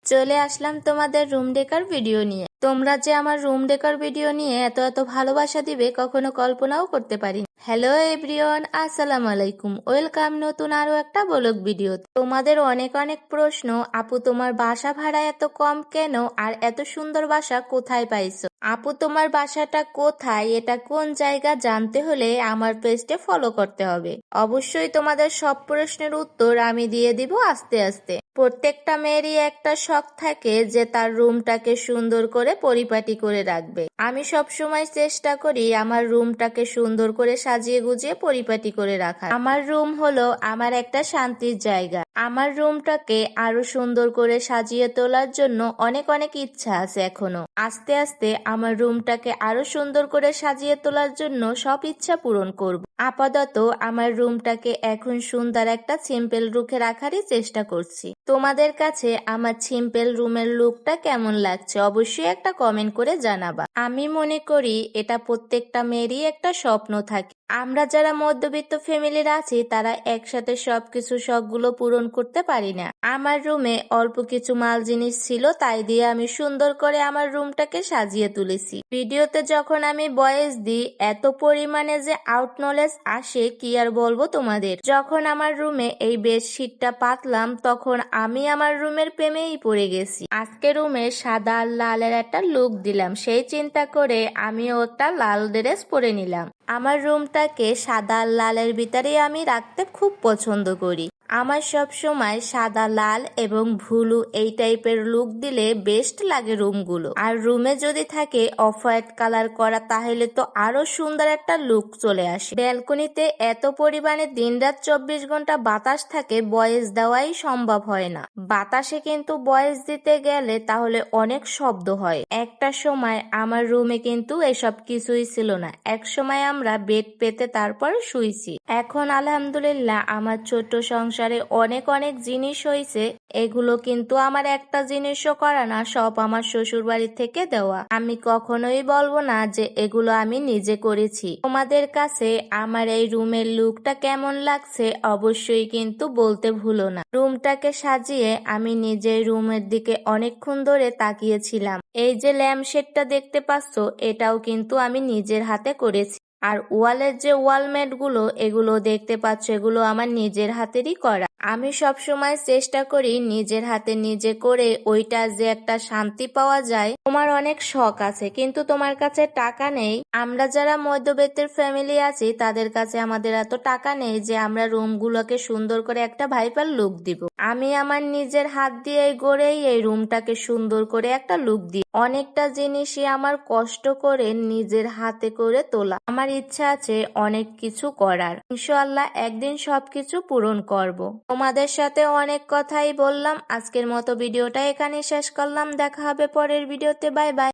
চলে আসলাম তোমাদের room decker video নিয়ে। তোমরা যে আমার রুম ডেকার ভিডিও নিয়ে এত এত ভালোবাসা দিবে কখনো কল্পনাও করতে পারিনি। হ্যালো এভরিওয়ান, আসসালামু আলাইকুম, ওয়েলকাম নতুন আরো একটা ব্লগ ভিডিও। তোমাদের অনেক অনেক প্রশ্ন, আপু তোমার বাসা ভাড়া এত কম কেন, আর এত সুন্দর বাসা কোথায় পাইছো? আপু তোমার বাসাটা কোথায়, এটা কোন জায়গা জানতে হলে আমার পেজটা ফলো করতে হবে। অবশ্যই তোমাদের সব প্রশ্নের উত্তর আমি দিয়ে দিব আস্তে আস্তে। প্রত্যেকটা মেয়েরই একটা শখ থাকে যে তার রুমটাকে সুন্দর করে পরিপাটি করে রাখবে। আমি সব সময় চেষ্টা করি আমার রুমটাকে সুন্দর করে সাজিয়ে গুজিয়ে পরিপাটি করে রাখা। আমার রুম হলো আমার একটা শান্তির জায়গা। আমার রুমটাকে আরো সুন্দর করে সাজিয়ে তোলার জন্য অনেক অনেক ইচ্ছা আছে এখনো। আস্তে আস্তে আমার রুমটাকে আরো সুন্দর করে সাজিয়ে তোলার জন্য সব ইচ্ছা পূরণ করব। আপাতত আমার রুমটাকে এখন সুন্দর একটা সিম্পল লুকে রাখারই চেষ্টা করছি। তোমাদের কাছে আমার সিম্পল রুমের লুকটা কেমন লাগছে অবশ্যই একটা কমেন্ট করে জানাবা। আমি মনে করি এটা প্রত্যেকটা মেয়েরই একটা স্বপ্ন থাকে। আমরা যারা মধ্যবিত্ত ফ্যামিলির আছি তারা একসাথে সবকিছু শখগুলো পূরণ করতে পারি না। আমার রুমে অল্প কিছু মাল জিনিস ছিল, তাই দিয়ে আমি সুন্দর করে আমার রুমটাকে সাজিয়ে তুলেছি। ভিডিওতে যখন আমি ভয়েস দিই এত পরিমাণে যে আউট নলেজ আসে কি আর বলবো তোমাদের। যখন আমার রুমে এই বেডশিটটা পাতলাম তখন আমি আমার রুমের প্রেমেই পড়ে গেছি। আজকে রুমে সাদা আর লালের একটা লুক দিলাম, সেই চিন্তা করে আমিও একটা লাল ড্রেস পরে নিলাম। আমার রুমটাকে সাদা আর লালের ভিতরে আমি রাখতে খুব পছন্দ করি। আমার সব সময় সাদা লাল এবং ব্লু এই টাইপের লুক দিলে বেস্ট লাগে রুমগুলো। আর রুমে যদি থাকে অফ হোয়াইট কালার করা তাহলে তো আরো সুন্দর একটা লুক চলে আসে। ব্যালকনিতে এত পরিমাণে দিনরাত 24 ঘন্টা বাতাস থাকে, ভয়েস দেওয়াই সম্ভব হয় না। বাতাসে কিন্তু ভয়েস দিতে গেলে তাহলে অনেক শব্দ হয়। একটা সময় আমার রুমে কিন্তু এসব কিছুই ছিল না। এক সময় আমরা বেড পেতে তারপর শুইছি। এখন আলহামদুলিল্লাহ আমার ছোট্ট সংসারে অনেক অনেক জিনিস হয়েছে। এগুলো কিন্তু আমার একটা জিনিসও করা না, সব আমার শ্বশুর বাড়ি থেকে দেওয়া। আমি কখনোই বলবো না যে এগুলো আমি নিজে করেছি। তোমাদের কাছে আমার এই রুমের লুকটা কেমন লাগছে অবশ্যই কিন্তু বলতে ভুলো না। রুমটাকে সাজিয়ে আমি নিজের রুমের দিকে অনেকক্ষণ ধরে তাকিয়েছিলাম। এই যে ল্যাম্পশেডটা দেখতে পাচ্ছ এটাও কিন্তু আমি নিজের হাতে করেছি। আর ওয়ালের যে ওয়ালমেট গুলো এগুলো দেখতে পাচ্ছ এগুলো আমার নিজের হাতেরই করা। আমি সব সময় চেষ্টা করি নিজের হাতে নিজে করে ওইটা যে একটা শান্তি পাওয়া যায়। তোমার অনেক শখ আছে কিন্তু তোমার কাছে টাকা নেই। আমরা যারা মধ্যবিত্তের ফ্যামিলি আছি তাদের কাছে আমাদের এত টাকা নেই যে আমরা রুমগুলোকে সুন্দর করে একটা ভাইপার লুক দিব। আমি আমার নিজের হাত দিয়ে গড়েই এই রুমটাকে সুন্দর করে একটা লুক দিই। অনেকটা জিনিসই আমার কষ্ট করে নিজের হাতে করে তোলা। আমার ইচ্ছা আছে অনেক কিছু করার, ইনশাআল্লাহ একদিন সবকিছু পূরণ করব। তোমাদের সাথে অনেক কথাই বললাম, আজকের মতো ভিডিওটা এখানে শেষ করলাম। দেখা হবে পরের ভিডিওতে, বাই বাই।